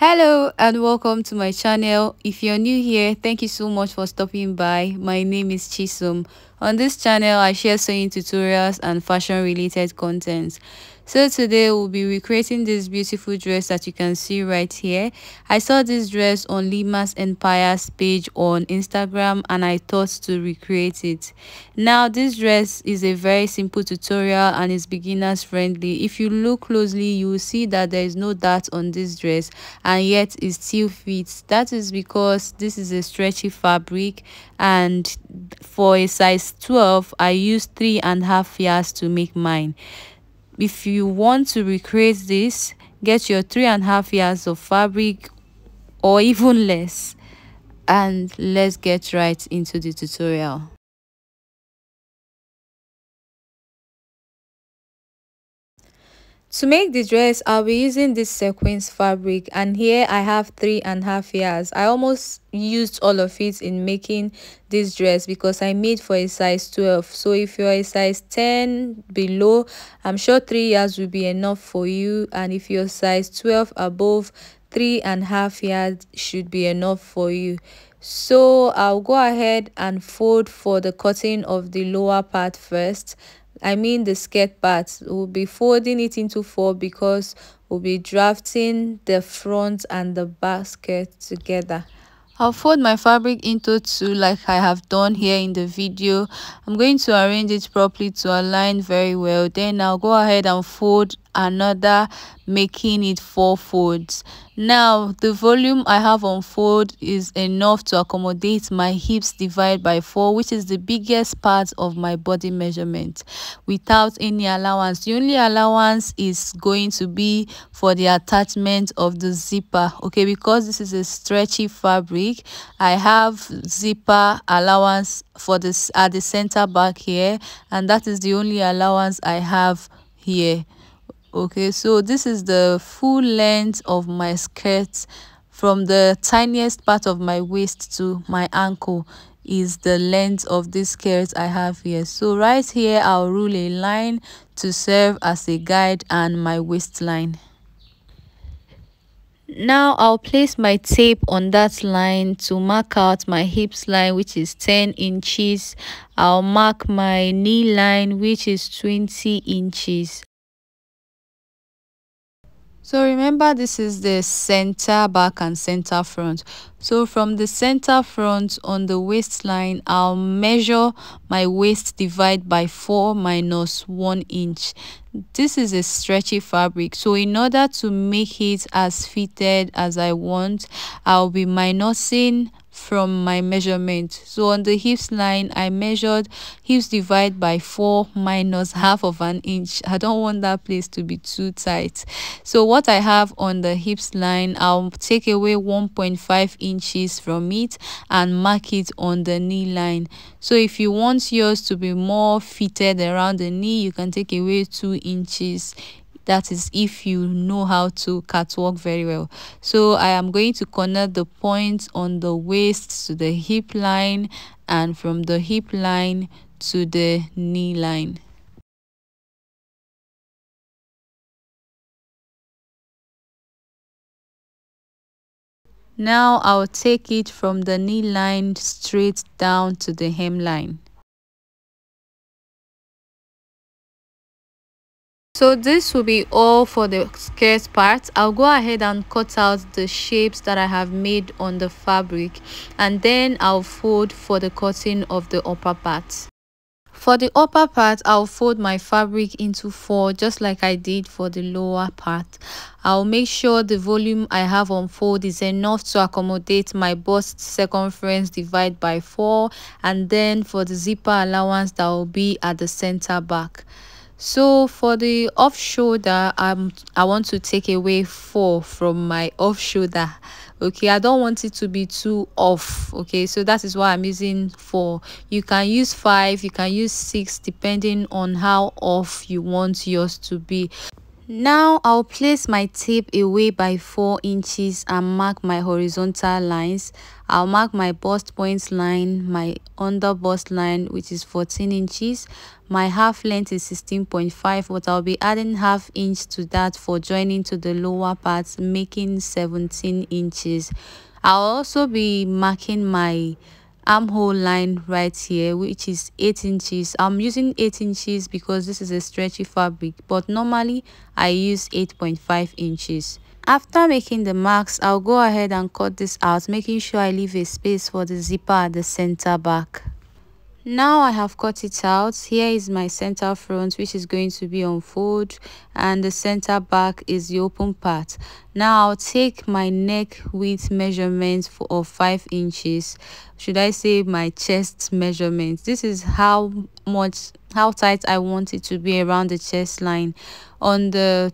Hello and welcome to my channel. If you're new here, thank you so much for stopping by. My name is Chisum. On this channel, I share sewing tutorials and fashion related content. So today we'll be recreating this beautiful dress that you can see right here. I saw this dress on Lima's Empire's page on Instagram and I thought to recreate it. Now this dress is a very simple tutorial and is beginners friendly. If you look closely, you will see that there is no dart on this dress and yet it still fits. That is because this is a stretchy fabric, and for a size 12 I used 3.5 yards to make mine. If you want to recreate this, get your 3.5 yards of fabric or even less, and let's get right into the tutorial. To make the dress, I'll be using this sequins fabric, and here I have 3.5 yards. I almost used all of it in making this dress because I made for a size 12. So if you're a size 10 below, I'm sure 3 yards will be enough for you, and if you're size 12 above, 3.5 yards should be enough for you. So I'll go ahead and fold for the cutting of the lower part first. I mean the skirt part. We'll be folding it into 4 because we'll be drafting the front and the back skirt together. I'll fold my fabric into 2 like I have done here in the video. I'm going to arrange it properly to align very well. Then I'll go ahead and fold another, making it 4 folds. Now the volume I have on fold is enough to accommodate my hips divided by 4, which is the biggest part of my body measurement, without any allowance. The only allowance is going to be for the attachment of the zipper. Okay, because this is a stretchy fabric, I have zipper allowance for this at the center back here, and that is the only allowance I have here. Okay, so this is the full length of my skirt. From the tiniest part of my waist to my ankle is the length of this skirt I have here. So right here I'll rule a line to serve as a guide and my waistline. Now I'll place my tape on that line to mark out my hips line, which is 10 inches. I'll mark my knee line, which is 20 inches. So remember, this is the center back and center front. So from the center front on the waistline, I'll measure my waist divide by 4 minus 1 inch. This is a stretchy fabric, so in order to make it as fitted as I want, I'll be minusing from my measurement. So on the hips line, I measured hips divide by 4 minus half of an inch. I don't want that place to be too tight. So what I have on the hips line, I'll take away 1.5 inches from it and mark it on the knee line. So if you want yours to be more fitted around the knee, you can take away 2 inches. That is if you know how to catwalk very well. So I am going to connect the point on the waist to the hip line, and from the hip line to the knee line. Now I'll take it from the knee line straight down to the hemline. So this will be all for the skirt part. I'll go ahead and cut out the shapes that I have made on the fabric, and then I'll fold for the cutting of the upper part. For the upper part, I'll fold my fabric into 4 just like I did for the lower part. I'll make sure the volume I have on fold is enough to accommodate my bust circumference divided by 4, and then for the zipper allowance that will be at the center back. So for the off shoulder, I want to take away 4 from my off shoulder. Okay, I don't want it to be too off. Okay, so that is why I'm using 4. You can use 5, you can use 6, depending on how off you want yours to be. Now I'll place my tape away by 4 inches and mark my horizontal lines. I'll mark my bust point line, my under bust line, which is 14 inches. My half length is 16.5, but I'll be adding half inch to that for joining to the lower parts, making 17 inches. I'll also be marking my armhole line right here, which is 8 inches. I'm using 8 inches because this is a stretchy fabric, but normally I use 8.5 inches. After making the marks, I'll go ahead and cut this out, making sure I leave a space for the zipper at the center back. Now I have cut it out. Here is my center front, which is going to be on fold, and the center back is the open part. Now I'll take my neck width measurement of 5 inches. Should I say my chest measurement? This is how tight I want it to be around the chest line. On the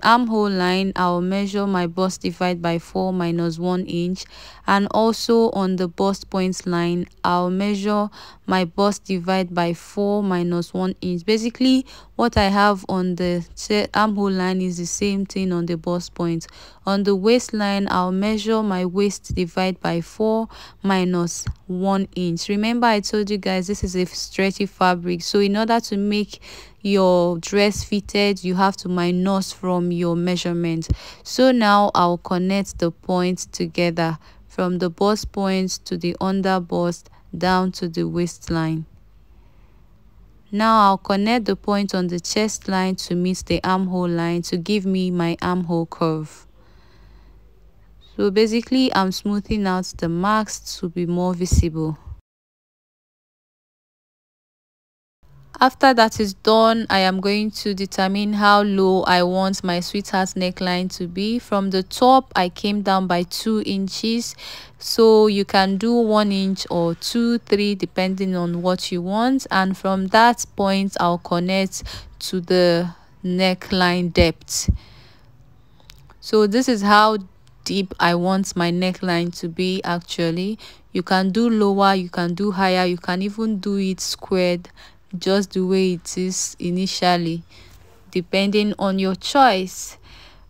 armhole line, I'll measure my bust divide by 4 minus 1 inch, and also on the bust point line, I'll measure my bust divide by 4 minus 1 inch. Basically, what I have on the armhole line is the same thing on the bust point. On the waistline, I'll measure my waist divide by 4 minus 1 inch. Remember, I told you guys this is a stretchy fabric, so in order to make your dress fitted, you have to minus from your measurement. So now I'll connect the points together from the bust point to the under bust down to the waistline. Now I'll connect the point on the chest line to meet the armhole line to give me my armhole curve. So basically, I'm smoothing out the marks to be more visible. After that is done, I am going to determine how low I want my sweetheart neckline to be. From the top, I came down by 2 inches. So you can do 1 inch or 2, 3, depending on what you want. And from that point, I'll connect to the neckline depth. So this is how deep I want my neckline to be. Actually, you can do lower, you can do higher, you can even do it squared, just the way it is initially, depending on your choice.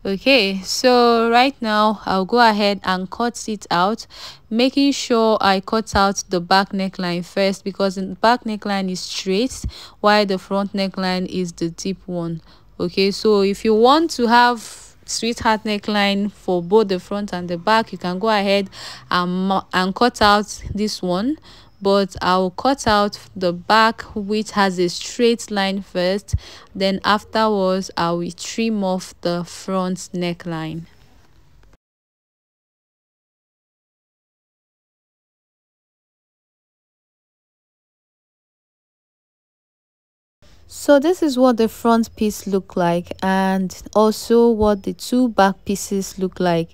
Okay, so right now I'll go ahead and cut it out, making sure I cut out the back neckline first, because the back neckline is straight while the front neckline is the deep one. Okay, so if you want to have sweetheart neckline for both the front and the back, you can go ahead and cut out this one, but I'll cut out the back, which has a straight line first, then afterwards I will trim off the front neckline. So this is what the front piece look like, and also what the two back pieces look like.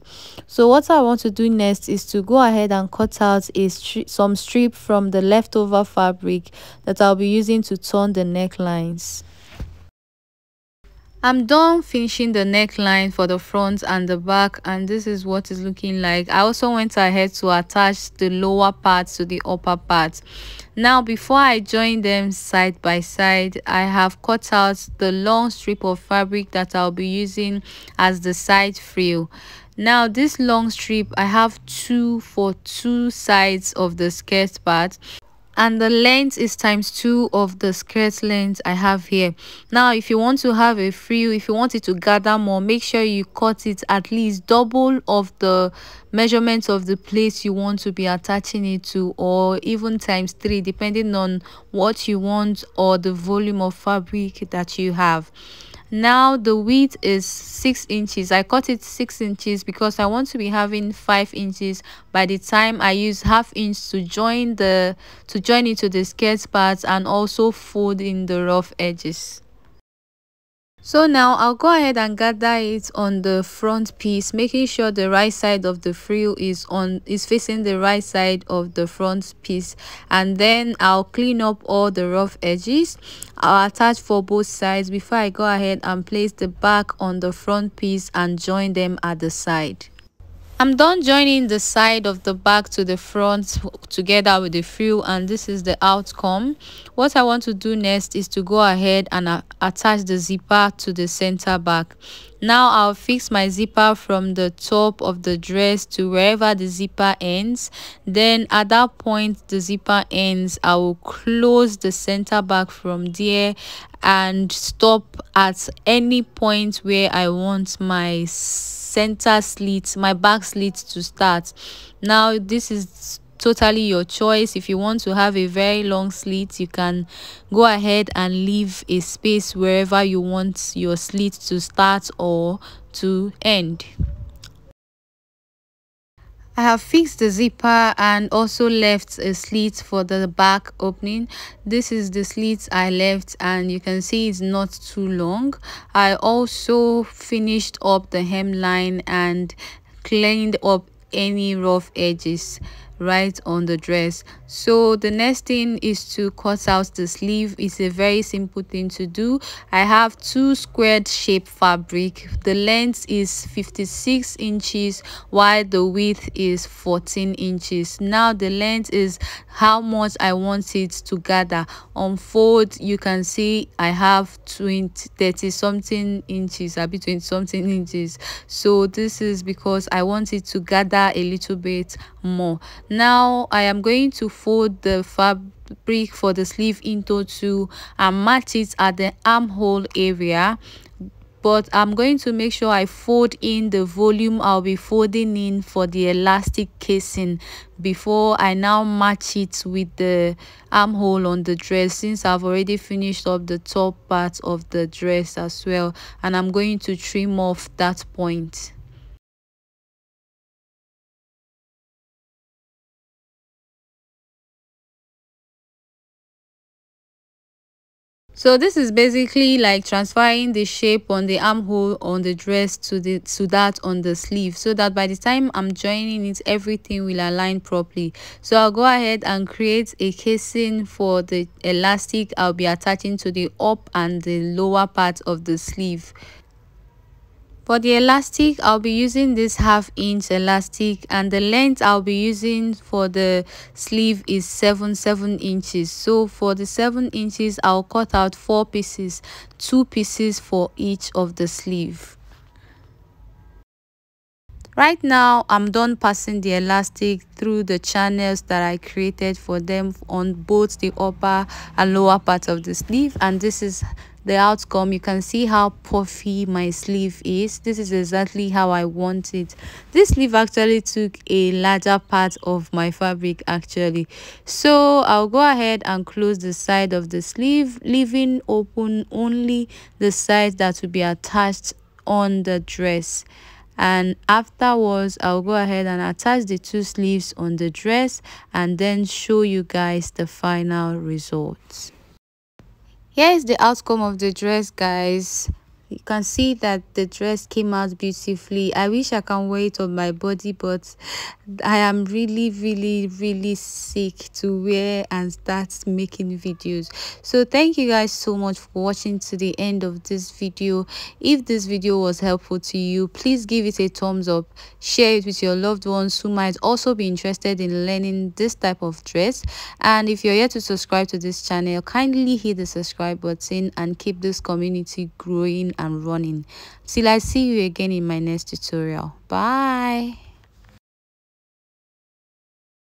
So what I want to do next is to go ahead and cut out some strip from the leftover fabric that I'll be using to turn the necklines. I'm done finishing the neckline for the front and the back, and this is what it's looking like. I also went ahead to attach the lower part to the upper part. Now, before I join them side by side, I have cut out the long strip of fabric that I'll be using as the side frill. Now, this long strip, I have 2 for 2 sides of the skirt part, and the length is ×2 of the skirt length I have here. Now, if you want to have a frill, if you want it to gather more, make sure you cut it at least double of the measurements of the place you want to be attaching it to, or even ×3, depending on what you want or the volume of fabric that you have. Now the width is 6 inches. I cut it 6 inches because I want to be having 5 inches by the time I use ½ inch to join it to the skirt parts and also fold in the rough edges. So now I'll go ahead and gather it on the front piece, making sure the right side of the frill is facing the right side of the front piece, and then I'll clean up all the rough edges. I'll attach for both sides before I go ahead and place the back on the front piece and join them at the side. I'm done joining the side of the back to the front together with the frill, and this is the outcome. What I want to do next is to go ahead and attach the zipper to the center back. Now I'll fix my zipper from the top of the dress to wherever the zipper ends. Then at that point the zipper ends, I will close the center back from there and stop at any point where I want my center slit, my back slit to start. Now this is totally your choice. If you want to have a very long slit, you can go ahead and leave a space wherever you want your slit to start or to end. I have fixed the zipper and also left a slit for the back opening. This is the slit I left, and you can see it's not too long. I also finished up the hemline and cleaned up any rough edges right on the dress. So the next thing is to cut out the sleeve. It's a very simple thing to do. I have two squared shape fabric. The length is 56 inches while the width is 14 inches. Now the length is how much I want it to gather. On fold, you can see I have 30 something inches, a bit 20 something inches. So this is because I want it to gather a little bit more. Now I am going to fold the fabric for the sleeve into two and match it at the armhole area, but I'm going to make sure I fold in the volume I'll be folding in for the elastic casing before I now match it with the armhole on the dress, since I've already finished up the top part of the dress as well, and I'm going to trim off that point. So this is basically like transferring the shape on the armhole on the dress to that on the sleeve, so that by the time I'm joining it, everything will align properly. So I'll go ahead and create a casing for the elastic I'll be attaching to the up and the lower part of the sleeve. For the elastic, I'll be using this 1/2 inch elastic, and the length I'll be using for the sleeve is 7 inches. So for the 7 inches, I'll cut out 4 pieces, 2 pieces for each of the sleeve. Right now, I'm done passing the elastic through the channels that I created for them on both the upper and lower part of the sleeve, and this is the outcome. You can see how puffy my sleeve is. This is exactly how I want it. This sleeve actually took a larger part of my fabric actually. So I'll go ahead and close the side of the sleeve, leaving open only the side that will be attached on the dress. And afterwards I'll go ahead and attach the 2 sleeves on the dress and then show you guys the final results. Here is the outcome of the dress, guys. You can see that the dress came out beautifully. I wish I can wear it on my body, but I am really sick to wear and start making videos. So thank you guys so much for watching to the end of this video. If this video was helpful to you, please give it a thumbs up, share it with your loved ones who might also be interested in learning this type of dress. And if you're yet to subscribe to this channel, kindly hit the subscribe button and keep this community growing and running. Till I see you again in my next tutorial. Bye.